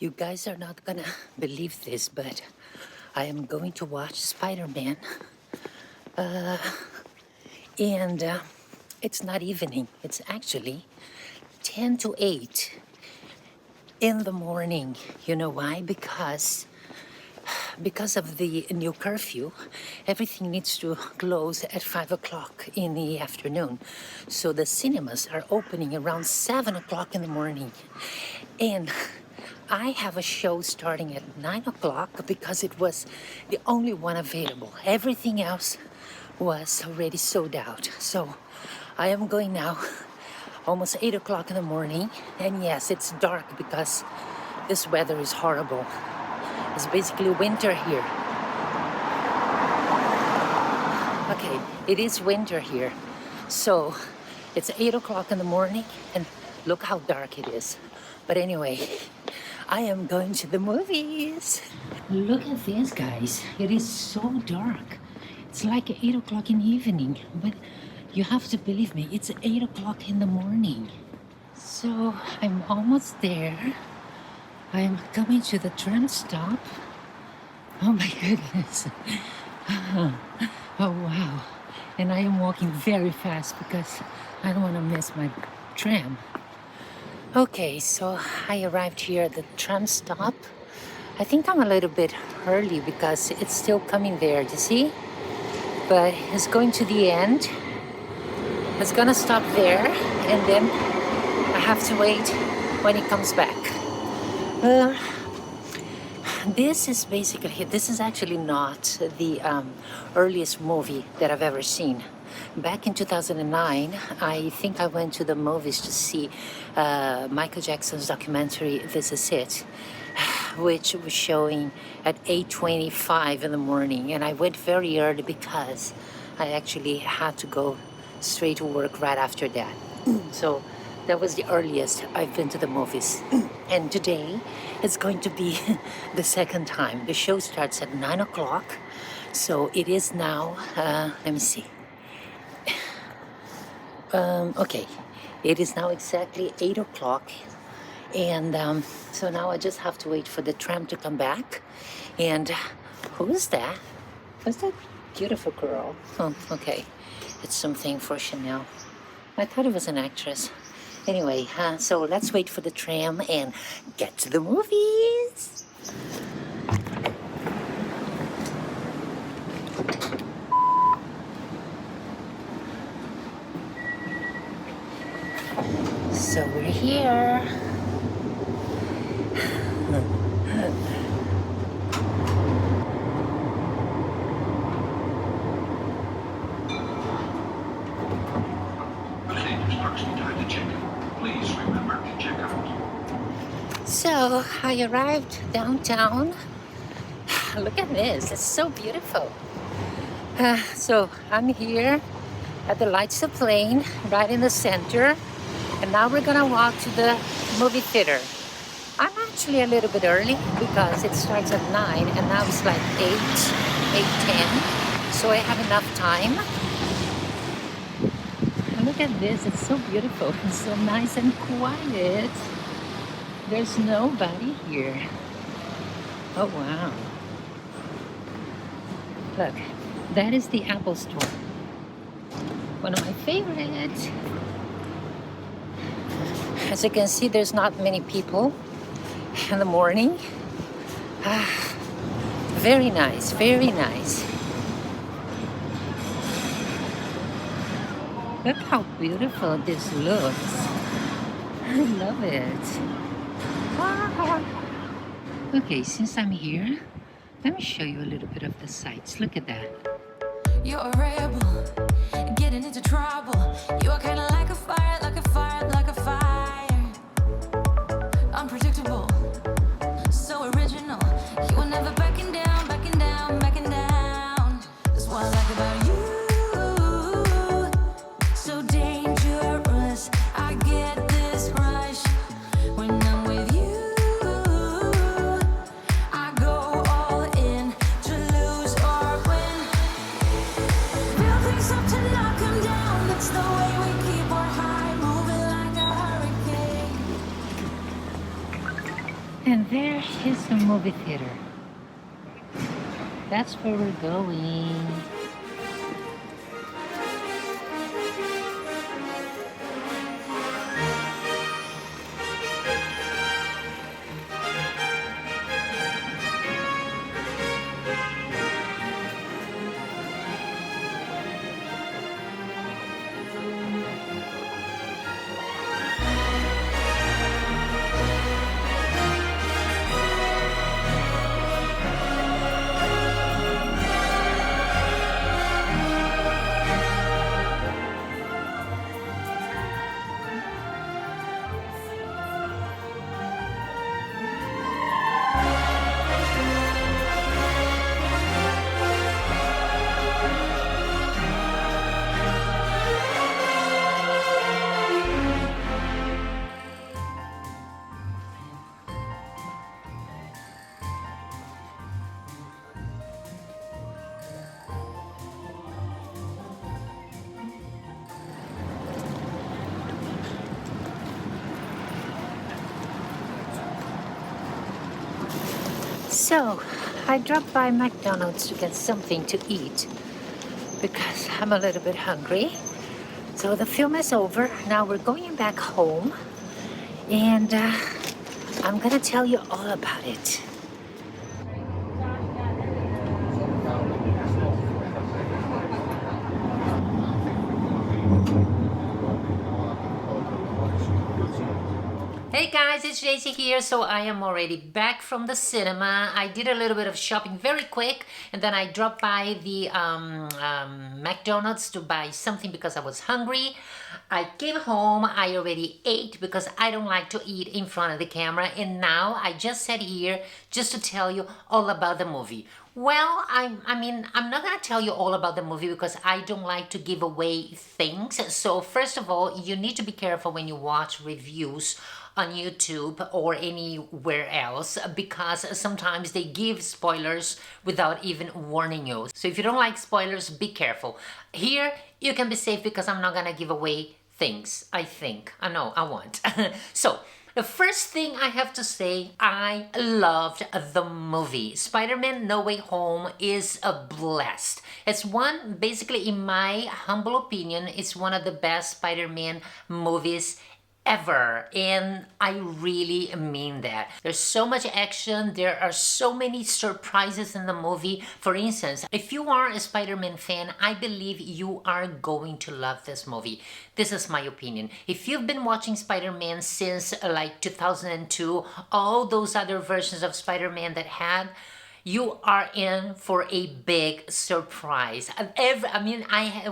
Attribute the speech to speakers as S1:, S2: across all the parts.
S1: You guys are not gonna believe this, but I am going to watch Spider-Man. And it's not evening, it's actually 10 to 8 in the morning. You know why? Because of the new curfew, everything needs to close at 5 o'clock in the afternoon. So the cinemas are opening around 7 o'clock in the morning. And I have a show starting at 9 o'clock because it was the only one available. Everything else was already sold out. So I am going now, almost 8 o'clock in the morning. And yes, it's dark because this weather is horrible. It's basically winter here. Okay, it is winter here. So it's 8 o'clock in the morning and look how dark it is. But anyway, I am going to the movies. Look at this, guys. It is so dark. It's like 8 o'clock in the evening, but you have to believe me, it's 8 o'clock in the morning. So I'm almost there. I am coming to the tram stop. Oh my goodness. Oh wow. And I am walking very fast because I don't want to miss my tram. Okay, so I arrived here at the tram stop. I think I'm a little bit early because it's still coming there, you see? But it's going to the end. It's gonna stop there and then I have to wait when it comes back. This is actually not the earliest movie that I've ever seen. Back in 2009, I think I went to the movies to see Michael Jackson's documentary, This Is It, which was showing at 8:25 in the morning. And I went very early because I actually had to go straight to work right after that. So that was the earliest I've been to the movies. And today it's going to be the second time. The show starts at 9 o'clock. So it is now, let me see. Okay, it is now exactly 8 o'clock. And so now I just have to wait for the tram to come back. And who's that? Who's that beautiful girl? Oh, okay. It's something for Chanel. I thought it was an actress. Anyway, so let's wait for the tram and get to the movies. So we're here. So I arrived downtown. Look at this, it's so beautiful. So I'm here at the Lights of Plane, right in the center. And now we're gonna walk to the movie theater. I'm actually a little bit early because it starts at 9 and now it's like 8:10. So I have enough time. And look at this, it's so beautiful. It's so nice and quiet. There's nobody here. Oh wow. Look, that is the Apple Store. One of my favorites. As you can see, there's not many people in the morning. Very nice, very nice. Look how beautiful this looks. I love it. Okay, since I'm here, let me show you a little bit of the sights. Look at that.
S2: You're a rebel, getting into trouble. You're kind of like a fire, like a fire, like a fire. Unpredictable, so original. You were never backing down, backing down, backing down. That's what I like about you. So dangerous, I get this rush when I'm with you. I go all in to lose or win. Build things up to knock 'em down. That's the way we keep our high, moving like a hurricane.
S1: And there is the movie theater. That's where we're going. So, I dropped by McDonald's to get something to eat because I'm a little bit hungry. So the film is over. Now we're going back home, and I'm gonna tell you all about it. Hey guys, it's JC here. So I am already back from the cinema. I did a little bit of shopping very quick, and then I dropped by the McDonald's to buy something because I was hungry. I came home, I already ate because I don't like to eat in front of the camera, and now I just sat here just to tell you all about the movie. Well, I'm not gonna tell you all about the movie because I don't like to give away things. So first of all, you need to be careful when you watch reviews on YouTube or anywhere else because sometimes they give spoilers without even warning you. So if you don't like spoilers, be careful. Here, you can be safe because I'm not gonna give away things, I think. I know, I won't. So, the first thing I have to say, I loved the movie. Spider-Man No Way Home is a blast. It's one, basically in my humble opinion, it's one of the best Spider-Man movies ever, and I really mean that. There's so much action, there are so many surprises in the movie. For instance, if you are a Spider-Man fan, I believe you are going to love this movie. This is my opinion. If you've been watching Spider-Man since like 2002, all those other versions of Spider-Man that had, you are in for a big surprise.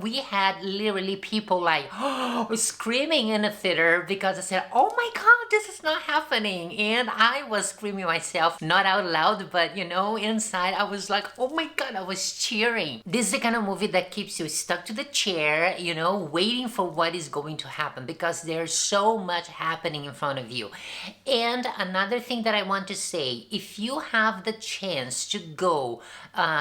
S1: We had literally people like screaming in the theater because I said, "Oh my God, this is not happening!" And I was screaming myself, not out loud, but inside I was like, "Oh my God!" I was cheering. This is the kind of movie that keeps you stuck to the chair, waiting for what is going to happen because there's so much happening in front of you. And another thing that I want to say, if you have the chance to go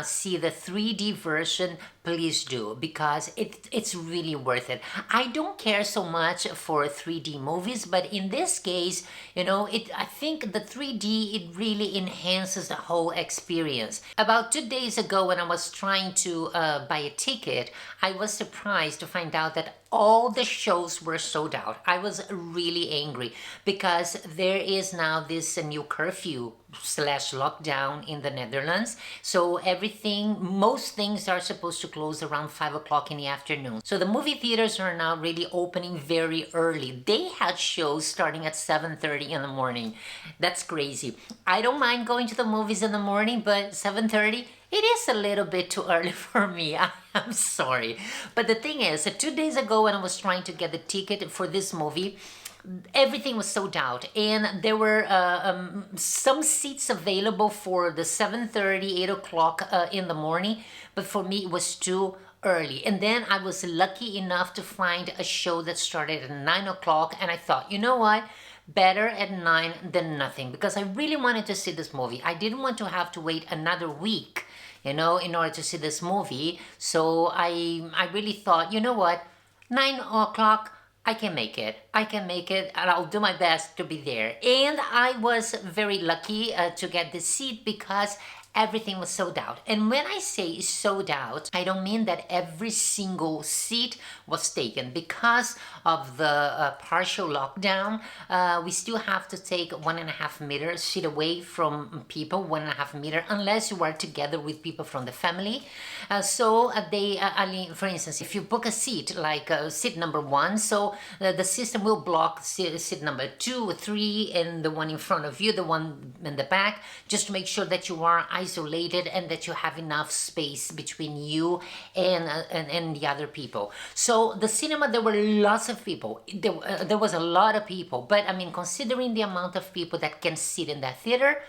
S1: see the 3D version, please do because it's really worth it. I don't care so much for 3D movies, but in this case, I think the 3D, it really enhances the whole experience. About 2 days ago when I was trying to buy a ticket, I was surprised to find out that all the shows were sold out. I was really angry because there is now this new curfew / lockdown in the Netherlands. So most things are supposed to close around 5 o'clock in the afternoon. So the movie theaters are now really opening very early. They had shows starting at 7:30 in the morning. That's crazy. I don't mind going to the movies in the morning, but 7:30, it is a little bit too early for me. I'm sorry. But the thing is, 2 days ago when I was trying to get the ticket for this movie, everything was sold out, and there were some seats available for the 7:30, 8 o'clock in the morning, but for me it was too early. And then I was lucky enough to find a show that started at 9 o'clock, and I thought, you know what? Better at 9 than nothing, because I really wanted to see this movie. I didn't want to have to wait another week, in order to see this movie. So I really thought, you know what? 9 o'clock, I can make it. I can make it, and I'll do my best to be there. And I was very lucky to get the seat because everything was sold out. And when I say sold out, I don't mean that every single seat was taken. Because of the partial lockdown, we still have to take 1.5 meters seat away from people, 1.5 meter, unless you are together with people from the family. For instance, if you book a seat, like seat number 1, so the system will block seat number 2, 3, and the one in front of you, the one in the back, just to make sure that you are isolated and that you have enough space between you and the other people. So the cinema, there were lots of people. There was a lot of people, but I mean, considering the amount of people that can sit in that theater,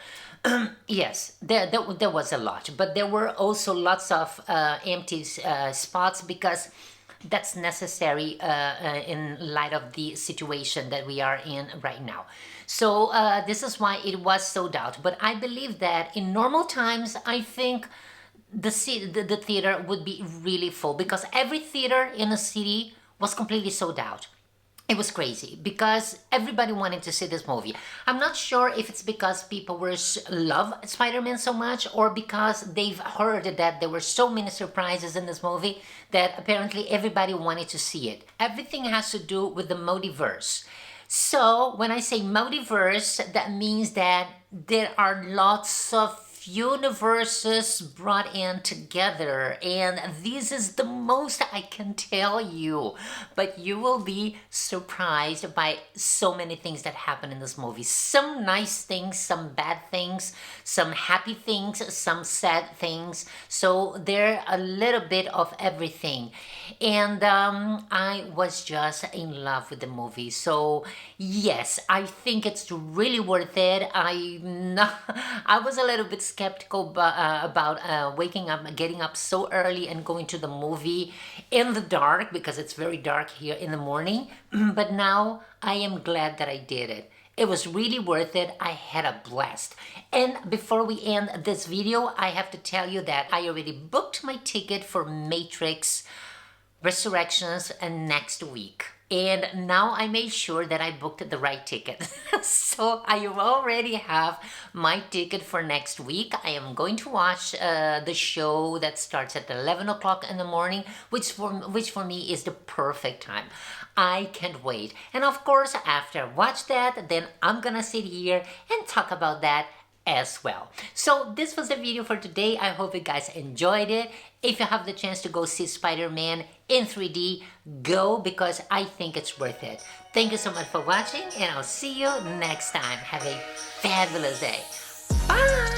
S1: yes, there was a lot, but there were also lots of empty spots because that's necessary in light of the situation that we are in right now. So this is why it was sold out. But I believe that in normal times, I think the theater would be really full because every theater in the city was completely sold out. It was crazy because everybody wanted to see this movie. I'm not sure if it's because people love Spider-Man so much or because they've heard that there were so many surprises in this movie that apparently everybody wanted to see it. Everything has to do with the multiverse. So when I say multiverse, that means that there are lots of universes brought in together, and this is the most I can tell you, but you will be surprised by so many things that happen in this movie. Some nice things, some bad things, some happy things, some sad things, so there a little bit of everything. And I was just in love with the movie. So yes, I think it's really worth it. I was a little bit skeptical about waking up, getting up so early and going to the movie in the dark because it's very dark here in the morning. But now I am glad that I did it. It was really worth it. I had a blast. And before we end this video, I have to tell you that I already booked my ticket for Matrix Resurrections next week. And now I made sure that I booked the right ticket. So I already have my ticket for next week. I am going to watch the show that starts at 11 o'clock in the morning, which for me is the perfect time. I can't wait. And of course, after I watch that, then I'm gonna sit here and talk about that as well. So this was the video for today. I hope you guys enjoyed it. If you have the chance to go see Spider-Man in 3D, go, because I think it's worth it. Thank you so much for watching, and I'll see you next time. Have a fabulous day. Bye!